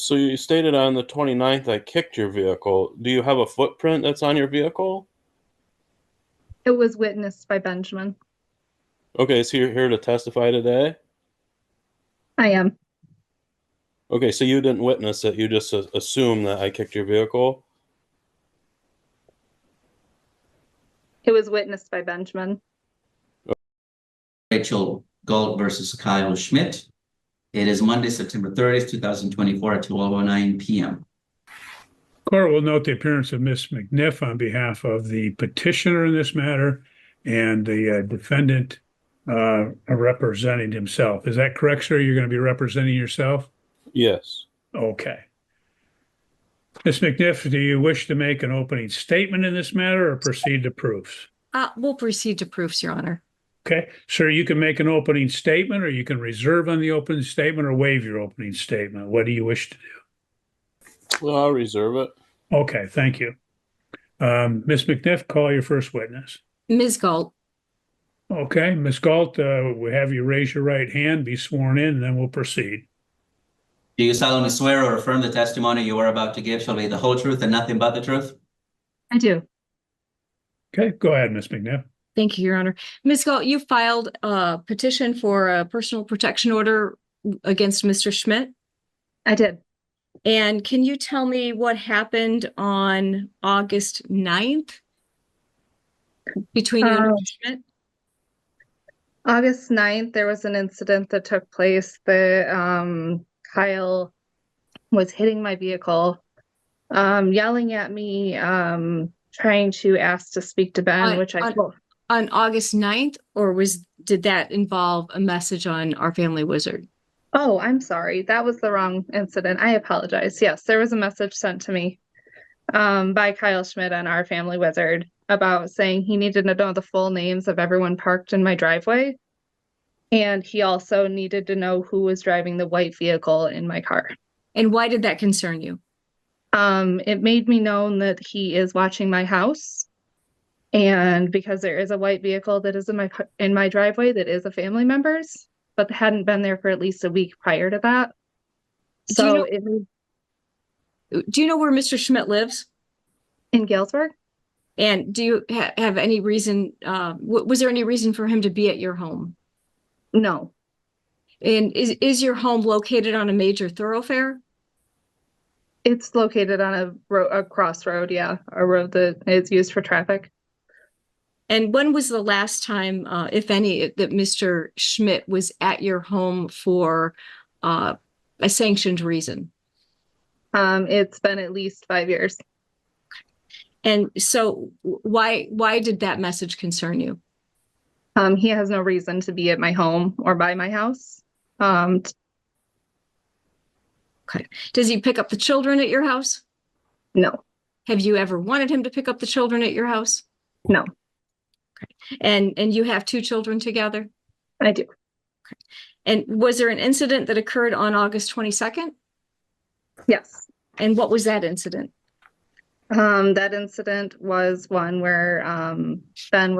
So you stated on the 29th I kicked your vehicle. Do you have a footprint that's on your vehicle? It was witnessed by Benjamin. Okay, so you're here to testify today? I am. Okay, so you didn't witness it, you just assume that I kicked your vehicle? It was witnessed by Benjamin. Rachel Gold versus Kyle Schmidt. It is Monday, September 30th, 2024 at 12:09 p.m. Court will note the appearance of Ms. McNiff on behalf of the petitioner in this matter and the defendant representing himself. Is that correct, sir? You're going to be representing yourself? Yes. Okay. Ms. McNiff, do you wish to make an opening statement in this matter or proceed to proofs? We'll proceed to proofs, Your Honor. Okay. Sir, you can make an opening statement or you can reserve on the opening statement or waive your opening statement. What do you wish to do? Well, I'll reserve it. Okay, thank you. Ms. McNiff, call your first witness. Ms. Galt. Okay, Ms. Galt, we have you raise your right hand, be sworn in, and then we'll proceed. Do you solemnly swear or affirm the testimony you are about to give shall be the whole truth and nothing but the truth? I do. Okay, go ahead, Ms. McNiff. Thank you, Your Honor. Ms. Galt, you filed a petition for a personal protection order against Mr. Schmidt. I did. And can you tell me what happened on August 9th between you and Mr. Schmidt? August 9th, there was an incident that took place that Kyle was hitting my vehicle, yelling at me, trying to ask to speak to Ben, which I told. On August 9th, or did that involve a message on Our Family Wizard? Oh, I'm sorry. That was the wrong incident. I apologize. Yes, there was a message sent to me by Kyle Schmidt on Our Family Wizard about saying he needed to know the full names of everyone parked in my driveway. And he also needed to know who was driving the white vehicle in my car. And why did that concern you? It made me known that he is watching my house. And because there is a white vehicle that is in my driveway that is a family member's, but hadn't been there for at least a week prior to that. So do you know where Mr. Schmidt lives? In Galesburg. And do you have any reason, was there any reason for him to be at your home? No. And is your home located on a major thoroughfare? It's located on a crossroad, yeah, a road that is used for traffic. And when was the last time, if any, that Mr. Schmidt was at your home for a sanctioned reason? It's been at least 5 years. And so why did that message concern you? He has no reason to be at my home or by my house. Okay. Does he pick up the children at your house? No. Have you ever wanted him to pick up the children at your house? No. Okay. And you have 2 children together? I do. Okay. And was there an incident that occurred on August 22nd? Yes. And what was that incident? That incident was one where Ben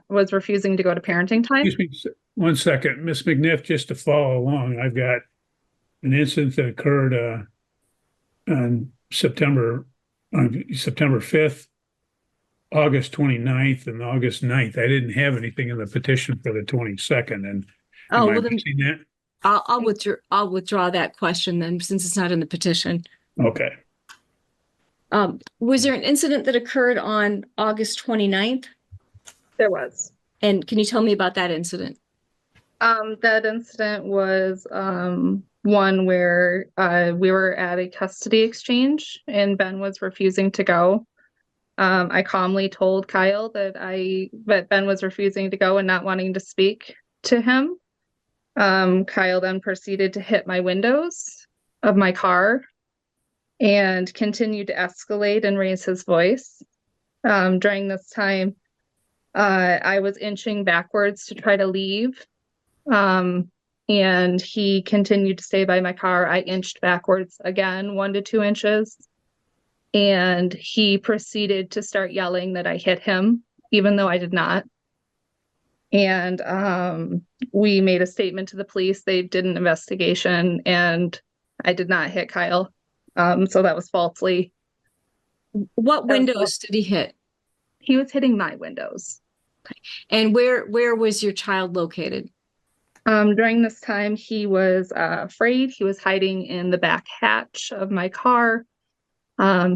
was refusing to go to parenting time. Excuse me, one second. Ms. McNiff, just to follow along, I've got an incident that occurred on September 5th, August 29th, and August 9th. I didn't have anything in the petition for the 22nd. And Oh, am I well, then missing that? I'll withdraw that question then, since it's not in the petition. Okay. Was there an incident that occurred on August 29th? There was. And can you tell me about that incident? That incident was one where we were at a custody exchange and Ben was refusing to go. I calmly told Kyle that Ben was refusing to go and not wanting to speak to him. Kyle then proceeded to hit my windows of my car and continued to escalate and raise his voice. During this time, I was inching backwards to try to leave. And he continued to stay by my car. I inched backwards again, 1 to 2 inches. And he proceeded to start yelling that I hit him, even though I did not. And we made a statement to the police. They did an investigation and I did not hit Kyle. So that was falsely. What windows did he hit? He was hitting my windows. And where was your child located? During this time, he was afraid. He was hiding in the back hatch of my car.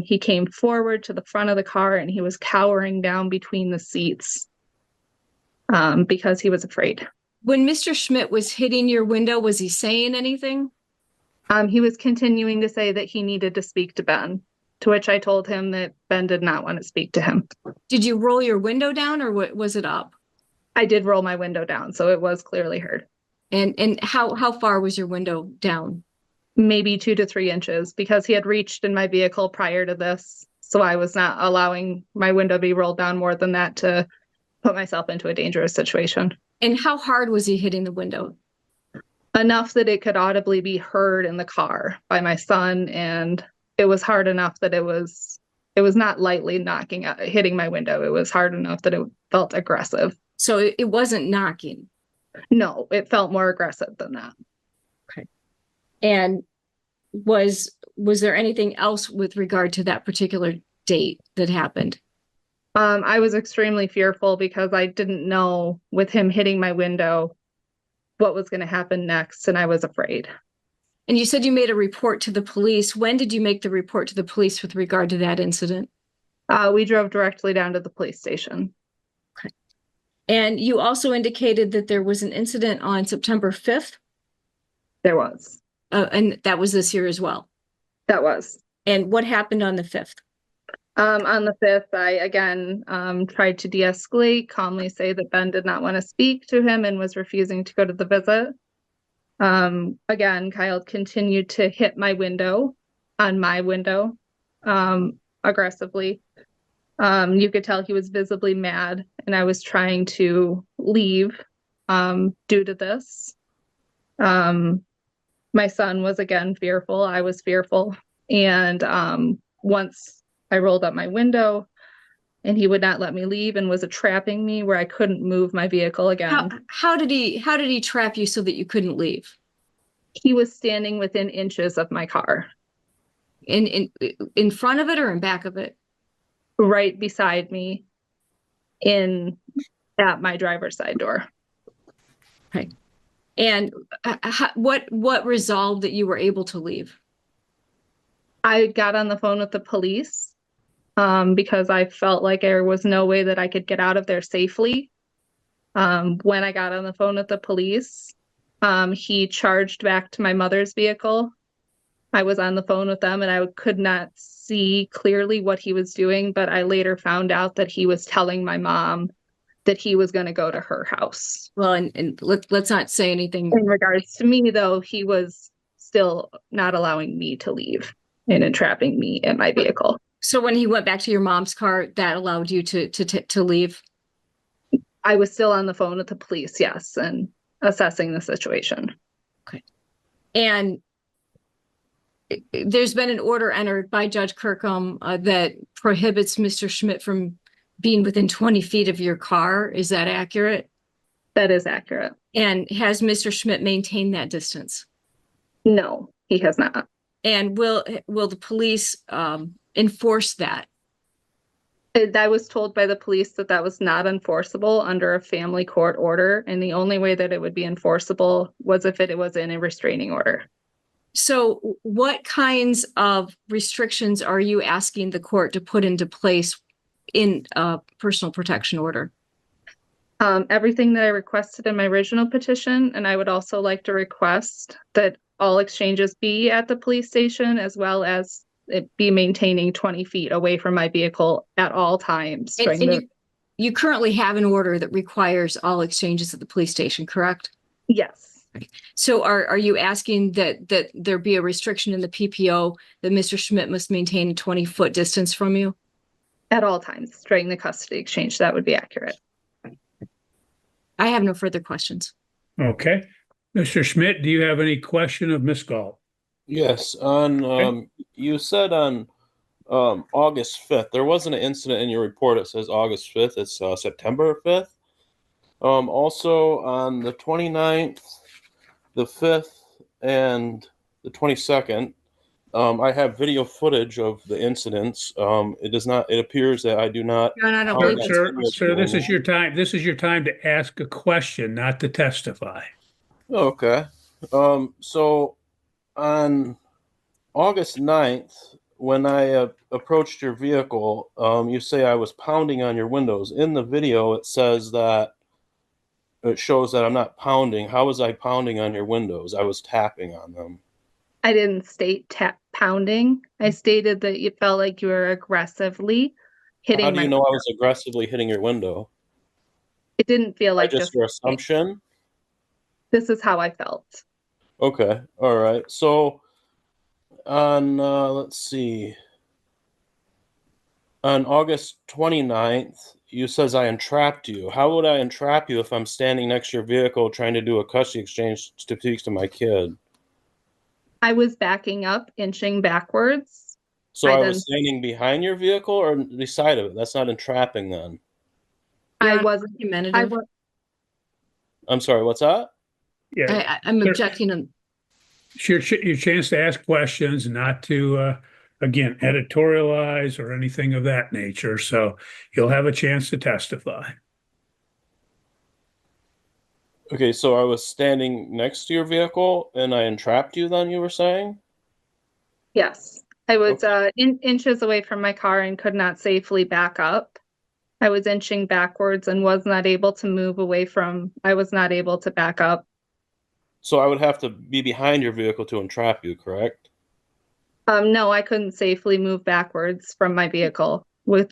He came forward to the front of the car and he was cowering down between the seats because he was afraid. When Mr. Schmidt was hitting your window, was he saying anything? He was continuing to say that he needed to speak to Ben, to which I told him that Ben did not want to speak to him. Did you roll your window down or was it up? I did roll my window down, so it was clearly heard. And how far was your window down? Maybe 2 to 3 inches, because he had reached in my vehicle prior to this. So I was not allowing my window to be rolled down more than that to put myself into a dangerous situation. And how hard was he hitting the window? Enough that it could audibly be heard in the car by my son, and it was hard enough that it was not lightly hitting my window. It was hard enough that it felt aggressive. So it wasn't knocking. No, it felt more aggressive than that. Okay. And was there anything else with regard to that particular date that happened? I was extremely fearful because I didn't know, with him hitting my window, what was going to happen next, and I was afraid. And you said you made a report to the police. When did you make the report to the police with regard to that incident? We drove directly down to the police station. Okay. And you also indicated that there was an incident on September 5th? There was. And that was this year as well? That was. And what happened on the 5th? On the 5th, I again tried to de-escalate, calmly say that Ben did not want to speak to him and was refusing to go to the visit. Again, Kyle continued to hit my window, aggressively. You could tell he was visibly mad, and I was trying to leave due to this. My son was again fearful. I was fearful. And once I rolled up my window and he would not let me leave and was trapping me where I couldn't move my vehicle again. How did he trap you so that you couldn't leave? He was standing within inches of my car. In front of it or in back of it? Right beside me at my driver's side door. Okay. And what resolved that you were able to leave? I got on the phone with the police because I felt like there was no way that I could get out of there safely. When I got on the phone with the police, he charged back to my mother's vehicle. I was on the phone with them and I could not see clearly what he was doing, but I later found out that he was telling my mom that he was going to go to her house. Well, and let's not say anything. In regards to me, though, he was still not allowing me to leave and entrapping me in my vehicle. So when he went back to your mom's car, that allowed you to leave? I was still on the phone with the police, yes, and assessing the situation. Okay. And there's been an order entered by Judge Kirkham that prohibits Mr. Schmidt from being within 20 feet of your car. Is that accurate? That is accurate. And has Mr. Schmidt maintained that distance? No, he has not. And will the police enforce that? I was told by the police that that was not enforceable under a family court order, and the only way that it would be enforceable was if it was in a restraining order. So what kinds of restrictions are you asking the court to put into place in a personal protection order? Everything that I requested in my original petition, and I would also like to request that all exchanges be at the police station, as well as it be maintaining 20 feet away from my vehicle at all times. You currently have an order that requires all exchanges at the police station, correct? Yes. So are you asking that there be a restriction in the PPO that Mr. Schmidt must maintain a 20-foot distance from you? At all times during the custody exchange, that would be accurate. I have no further questions. Okay. Mr. Schmidt, do you have any question of Ms. Galt? Yes. You said on August 5th, there wasn't an incident in your report that says August 5th. It's September 5th. Also on the 29th, the 5th, and the 22nd, I have video footage of the incidents. It does not. It appears that I do not. Your Honor, I don't Oh, believe that's that's Sir, video this is anymore. your time. This is your time to ask a question, not to testify. Okay. So on August 9th, when I approached your vehicle, you say I was pounding on your windows. In the video, it says that it shows that I'm not pounding. How was I pounding on your windows? I was tapping on them. I didn't state tap pounding. I stated that you felt like you were aggressively How hitting do my you know I window. was aggressively hitting your window? It didn't feel I like just this. your assumption? This is how I felt. Okay. All right. So on let's see. On August 29th, you says I entrapped you. How would I entrap you if I'm standing next to your vehicle trying to do a custody exchange to speak to my kid? I was backing up, inching backwards. So I I then was standing behind your vehicle or beside of it. That's not entrapping then. Your I Honor, wasn't I argumentative. was I'm sorry, what's that? Yeah, I'm Sir, objecting to it's your chance to ask questions, not to again editorialize or anything of that nature. So you'll have a chance to testify. Okay, so I was standing next to your vehicle and I entrapped you then, you were saying? yes. I was Okay. inches away from my car and could not safely back up. I was inching backwards and was not able to move away from, I was not able to back up. So I would have to be behind your vehicle to entrap you, correct? No, I couldn't safely move backwards from my vehicle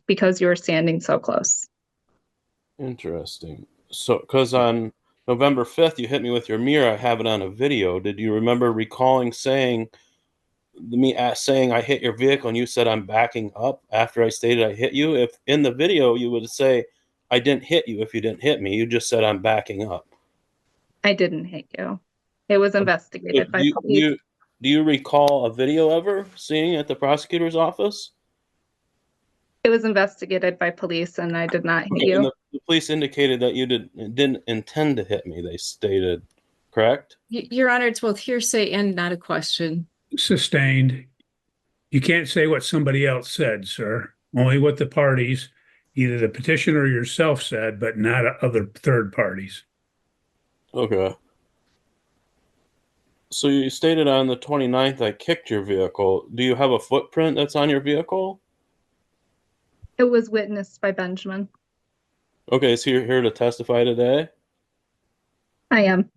because you were standing so close. Interesting. So, because on November 5th, you hit me with your mirror, I have it on a video. Did you remember recalling saying saying I hit your vehicle and you said I'm backing up after I stated I hit you? If in the video you would say I didn't hit you if you didn't hit me, you just said I'm backing up. I didn't hit you. It was So investigated by police. do you recall a video ever seeing at the prosecutor's office? It was investigated by police and I did not hit Okay, and you. the police indicated that you didn't intend to hit me, they stated, correct? Your Honor, it's both hearsay and not a question. Sustained. You can't say what somebody else said, sir. Only what the parties, either the petitioner or yourself said, but not other third parties. Okay. So you stated on the 29th I kicked your vehicle. Do you have a footprint that's on your vehicle? It was witnessed by Benjamin. Okay, so you're here to testify today? I am.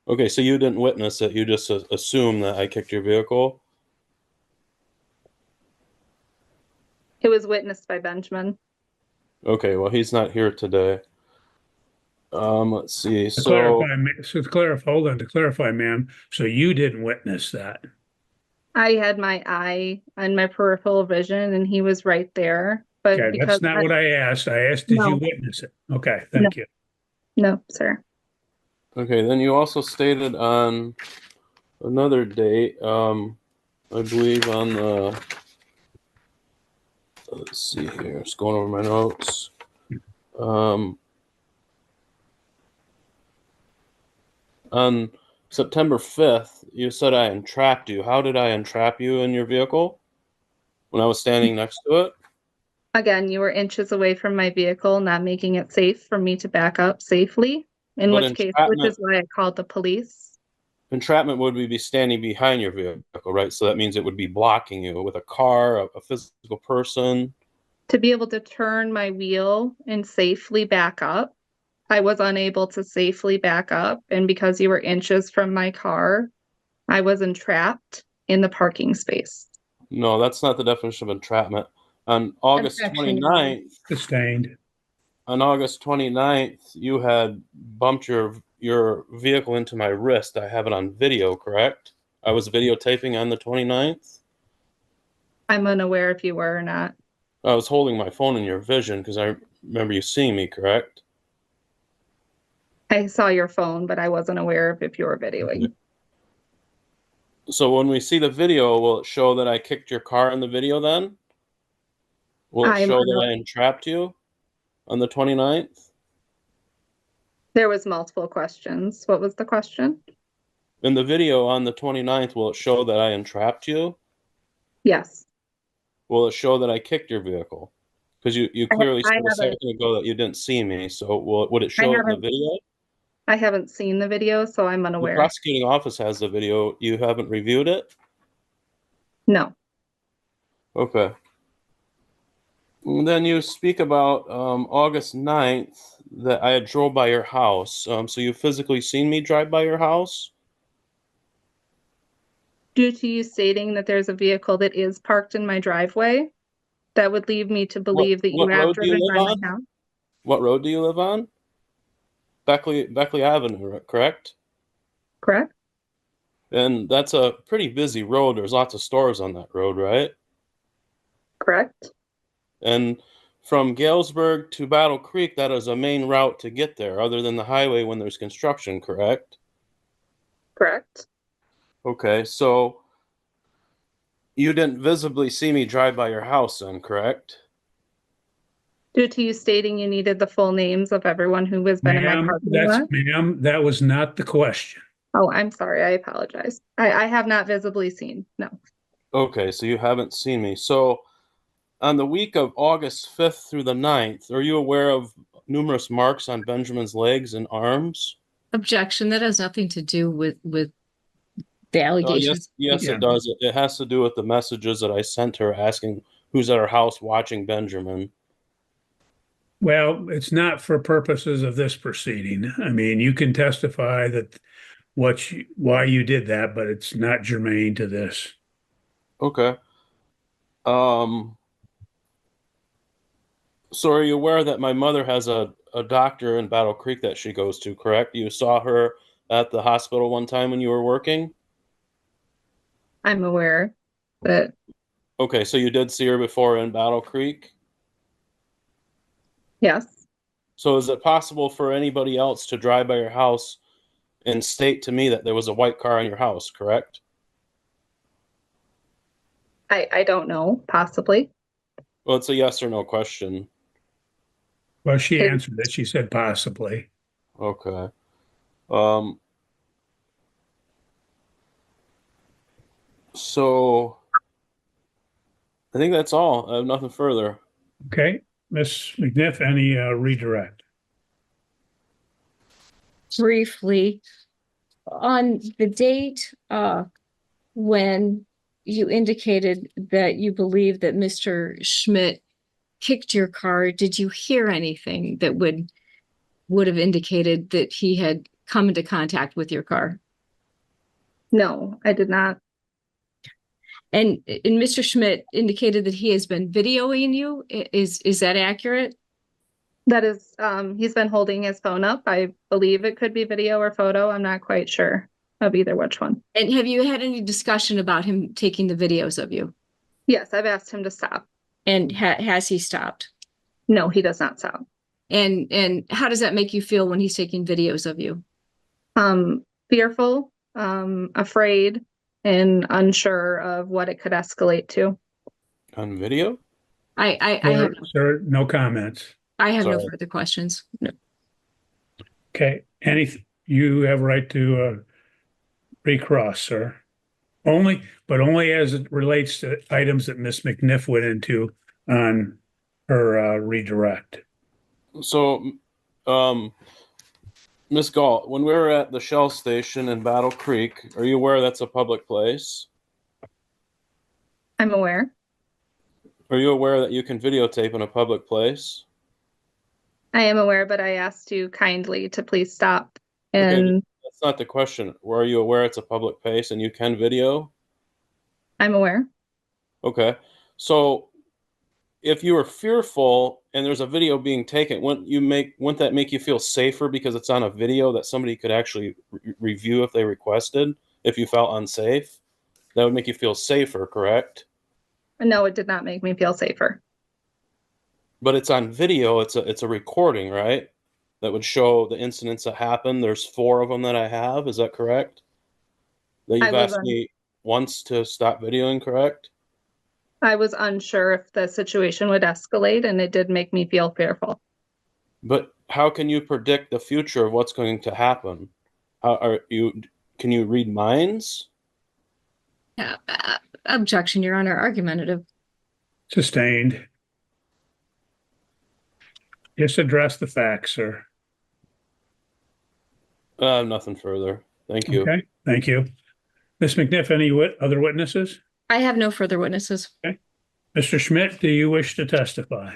Okay, so you didn't witness it, you just assume that I kicked your vehicle? It was witnessed by Benjamin. Okay, well, he's not here today. Let's see. To So, clarify, hold on, to clarify, ma'am. So you didn't witness that. I had my eye on my peripheral vision and he was right there. But Okay, because that's not what I asked. I asked, did you no, witness it? Okay, no, thank you. no, sir. okay, then you also stated on another date, I believe on the, let's see here, just going over my notes. On September 5th, you said I entrapped you. How did I entrap you in your vehicle when I was standing next to it? Again, you were inches away from my vehicle, not making it safe for me to back up safely, But which is why I called the police. entrapment would be standing behind your vehicle, right? So that means it would be blocking you with a car, a physical person. To be able to turn my wheel and safely back up. I was unable to safely back up, and because you were inches from my car, I was entrapped in the parking space. No, that's not the definition of entrapment. On August Objection, Your Honor. 29th, Sustained. on August 29th, you had bumped your vehicle into my wrist. I have it on video, correct? I was videotaping on the 29th. I'm unaware if you were or not. I was holding my phone in your vision because I remember you seeing me, correct? I saw your phone, but I wasn't aware of if you were videoing. So when we see the video, will it show that I kicked your car in the video then? Will it I'm show unaware. that I entrapped you on the 29th? There was multiple questions. What was the question? In the video on the 29th, will it show that I entrapped you? Yes. Will it show that I kicked your vehicle? Because you I clearly said a haven't, second ago that you didn't see me. So would it show it in the video? I haven't seen the video, so I'm The unaware. prosecuting office has the video. You haven't reviewed it? No. Okay. And then you speak about August 9th that I had drove by your house. So you physically seen me drive by your house? Due to you stating that there's a vehicle that is parked in my driveway, that would lead me to believe that you What have road do you driven live by on? my house. What road do you live on? Beckley Avenue, correct? Correct? And that's a pretty busy road. There's lots of stores on that road, right? Correct? And from Galesburg to Battle Creek, that is a main route to get there, other than the highway when there's construction, correct? Correct? Okay, so you didn't visibly see me drive by your house then, correct? Due to you stating you needed the full names of everyone who has been in my parking lot. Ma'am, that was not the question. Oh, I'm sorry. I apologize. I have not visibly seen. No. Okay, so you haven't seen me. So on the week of August 5th through the 9th, are you aware of numerous marks on Benjamin's legs and arms? Objection. That has nothing to do with the Yes, allegations. yes, Yeah. it does. It has to do with the messages that I sent her asking who's at her house watching Benjamin. Well, it's not for purposes of this proceeding. I mean, you can testify that why you did that, but it's not germane to this. Okay. So are you aware that my mother has a doctor in Battle Creek that she goes to, correct? You saw her at the hospital one time when you were working? I'm aware that Okay, so you did see her before in Battle Creek? yes. So is it possible for anybody else to drive by your house and state to me that there was a white car in your house, correct? I don't know. Possibly. Well, it's a yes or no question. Well, she Okay. answered it. She said possibly. Okay. So I think that's all. I have nothing further. Okay, Ms. McNiff, any redirect? Briefly, on the date when you indicated that you believe that Mr. Schmidt kicked your car, did you hear anything that would have indicated that he had come into contact with your car? No, I did not. And Mr. Schmidt indicated that he has been videoing you. Is that accurate? That is, he's been holding his phone up. I believe it could be video or photo. I'm not quite sure of either which one. And have you had any discussion about him taking the videos of you? Yes, I've asked him to stop. And has he stopped? No, he does not stop. And how does that make you feel when he's taking videos of you? Fearful, afraid, and unsure of what it could escalate to. On video? Sir, no comments. I have no Sorry. further questions. No. Okay, you have right to recross, sir. But only as it relates to items that Ms. McNiff went into on her redirect. So, Miss Galt, when we were at the Shell station in Battle Creek, are you aware that's a public place? I'm aware. Are you aware that you can videotape in a public place? I am aware, but I asked you kindly to please stop. Okay, And that's not the question. Are you aware it's a public place and you can video? I'm aware. Okay. So if you were fearful and there's a video being taken, wouldn't that make you feel safer because it's on a video that somebody could actually review if they requested, if you felt unsafe? That would make you feel safer, correct? No, it did not make me feel safer. But it's on video, it's a recording, right? That would show the incidents that happened. There's 4 of them that I have, is that correct? That you've asked me once to stop videoing, correct? I was unsure if the situation would escalate, and it did make me feel fearful. But how can you predict the future of what's going to happen? can you read minds? Objection, Your Honor, argumentative. Sustained. Just address the facts, sir. Nothing further. Thank you. Okay, thank you. Ms. McNiff, any other witnesses? I have no further witnesses. Mr. Schmidt, do you wish to testify?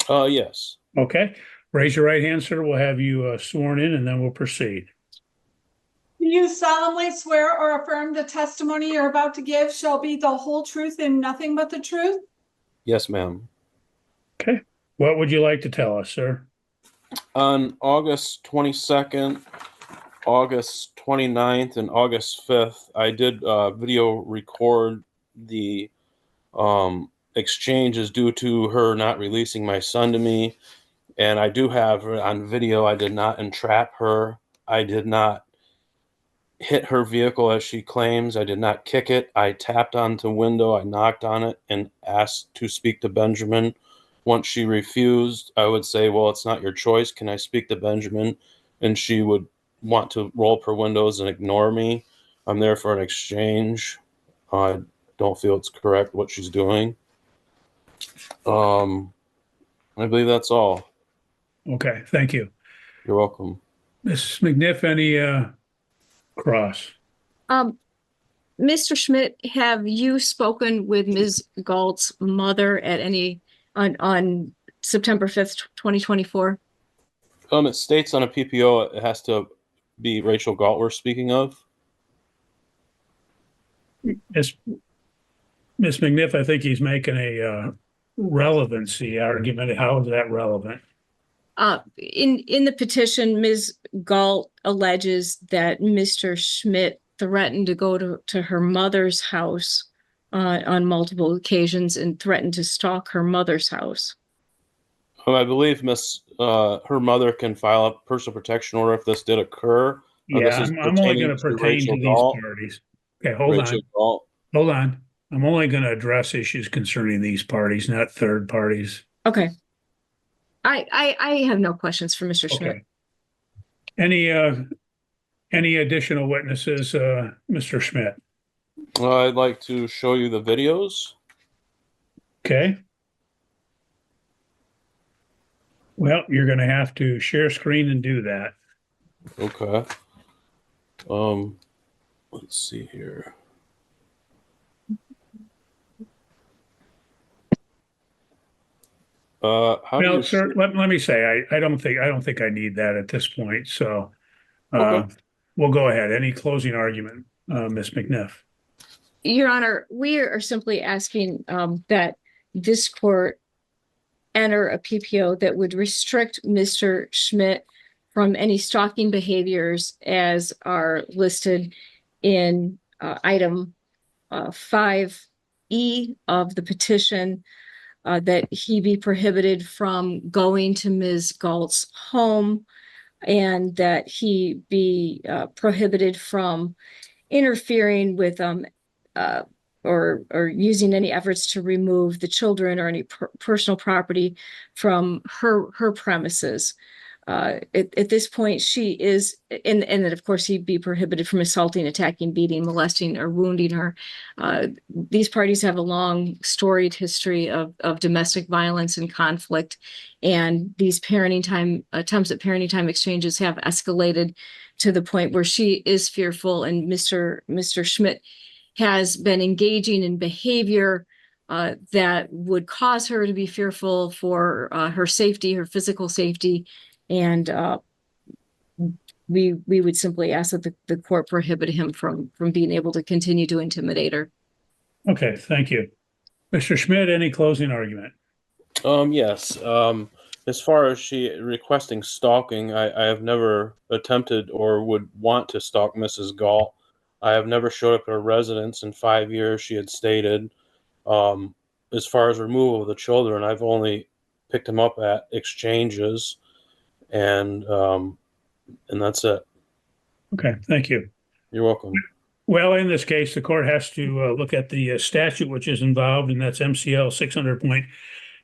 Yes. Okay, raise your right hand, sir. We'll have you sworn in and then we'll proceed. Do you solemnly swear or affirm the testimony you're about to give shall be the whole truth and nothing but the truth? Yes, ma'am. Okay, what would you like to tell us, sir? On August 22nd, August 29th, and August 5th, I did video record the exchanges due to her not releasing my son to me. And I do have on video, I did not entrap her. I did not hit her vehicle as she claims. I did not kick it. I tapped on the window. I knocked on it and asked to speak to Benjamin. Once she refused, I would say, well, it's not your choice. Can I speak to Benjamin? And she would want to roll up her windows and ignore me. I'm there for an exchange. I don't feel it's correct what she's doing. I believe that's all. Okay, thank you. You're welcome. Ms. McNiff, any cross? Mr. Schmidt, have you spoken with Ms. Galt's mother at any on September 5th, 2024? It states on a PPO it has to be Rachel Galt we're speaking of. Ms. McNiff, I think he's making a relevancy argument. How is that relevant? In the petition, Ms. Galt alleges that Mr. Schmidt threatened to go to her mother's house on multiple occasions and threatened to stalk her mother's house. I believe her mother can file a personal protection order if this did occur. Yeah, I'm only going to pertain to these parties. Okay, hold on. I'm only going to address issues concerning these parties, not third parties. Okay. I have no questions for Mr. Schmidt. Okay. Any additional witnesses, Mr. Schmidt? I'd like to show you the videos. Okay. Well, you're going to have to share screen and do that. Okay. Let's see here. Well, sir, let me say, I don't think I need that at this point. So Okay. We'll go ahead. Any closing argument, Ms. McNiff? Your Honor, we are simply asking that this court enter a PPO that would restrict Mr. Schmidt from any stalking behaviors as are listed in item 5E of the petition, that he be prohibited from going to Ms. Galt's home, and that he be prohibited from interfering with or using any efforts to remove the children or any personal property from her premises. At this point, she is, and then of course he'd be prohibited from assaulting, attacking, beating, molesting, or wounding her. These parties have a long storied history of domestic violence and conflict, and these attempts at parenting time exchanges have escalated to the point where she is fearful, and Mr. Schmidt has been engaging in behavior that would cause her to be fearful for her safety, her physical safety. And we would simply ask that the court prohibit him from being able to continue to intimidate her. Okay, thank you. Mr. Schmidt, any closing argument? Yes. As far as she requesting stalking, I have never attempted or would want to stalk Mrs. Galt. I have never showed up at her residence in 5 years, she had stated. As far as removal of the children, I've only picked them up at exchanges. And that's it. Okay, thank you. You're welcome. Well, in this case, the court has to look at the statute which is involved, and that's MCL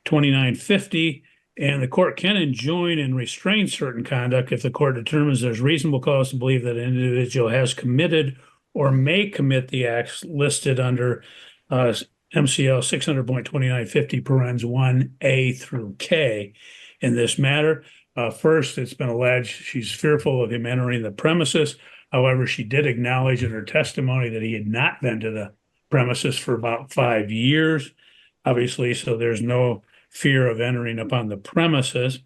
600.2950. And the court can enjoin and restrain certain conduct if the court determines there's reasonable cause to believe that an individual has committed or may commit the acts listed under MCL 600.2950 parens 1A through K in this matter. First, it's been alleged she's fearful of him entering the premises. However, she did acknowledge in her testimony that he had not been to the premises for about 5 years, obviously, so there's no fear of entering upon the premises.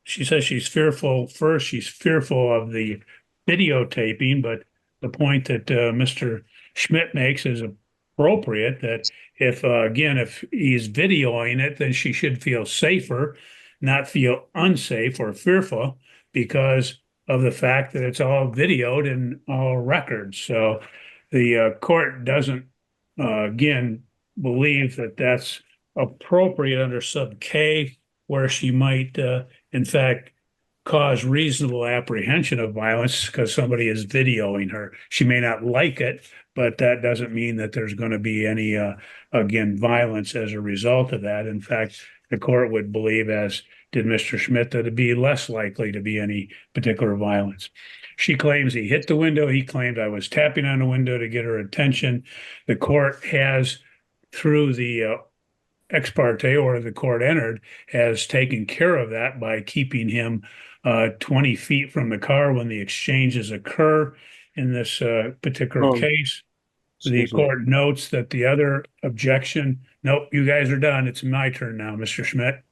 She says she's fearful. First, she's fearful of the videotaping, but the point that Mr. Schmidt makes is appropriate, that if he's videoing it, then she should feel safer, not feel unsafe or fearful because of the fact that it's all videoed and all records. So the court doesn't, again, believe that that's appropriate under sub K, where she might, in fact, cause reasonable apprehension of violence because somebody is videoing her. She may not like it, but that doesn't mean that there's going to be any, again, violence as a result of that. In fact, the court would believe, as did Mr. Schmidt, that it'd be less likely to be any particular violence. She claims he hit the window. He claimed I was tapping on the window to get her attention. The court has, through the ex parte order the court entered, has taken care of that by keeping him 20 feet from the car when the exchanges occur in this particular case. The court notes that the other objection, nope, you guys are done. It's my turn now, Mr. Schmidt.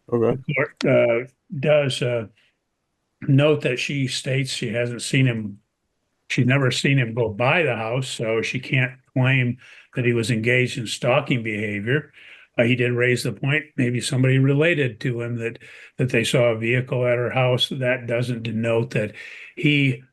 Okay. The court does note that she states she hasn't seen him. She's never seen him go by the house, so she can't claim that he was engaged in stalking behavior. He did raise the point, maybe somebody related to him that they saw a vehicle at her house. That doesn't denote that he,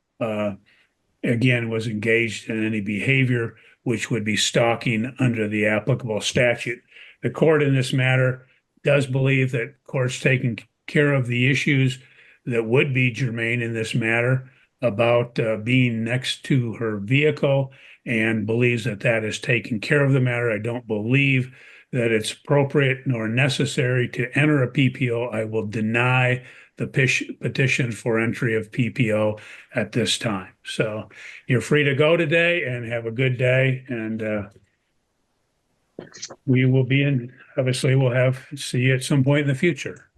again, was engaged in any behavior which would be stalking under the applicable statute. The court in this matter does believe that court's taking care of the issues that would be germane in this matter about being next to her vehicle, and believes that that is taking care of the matter. I don't believe that it's appropriate nor necessary to enter a PPO. I will deny the petition for entry of PPO at this time. So you're free to go today and have a good day. And we will be in, obviously we'll see you at some point in the future.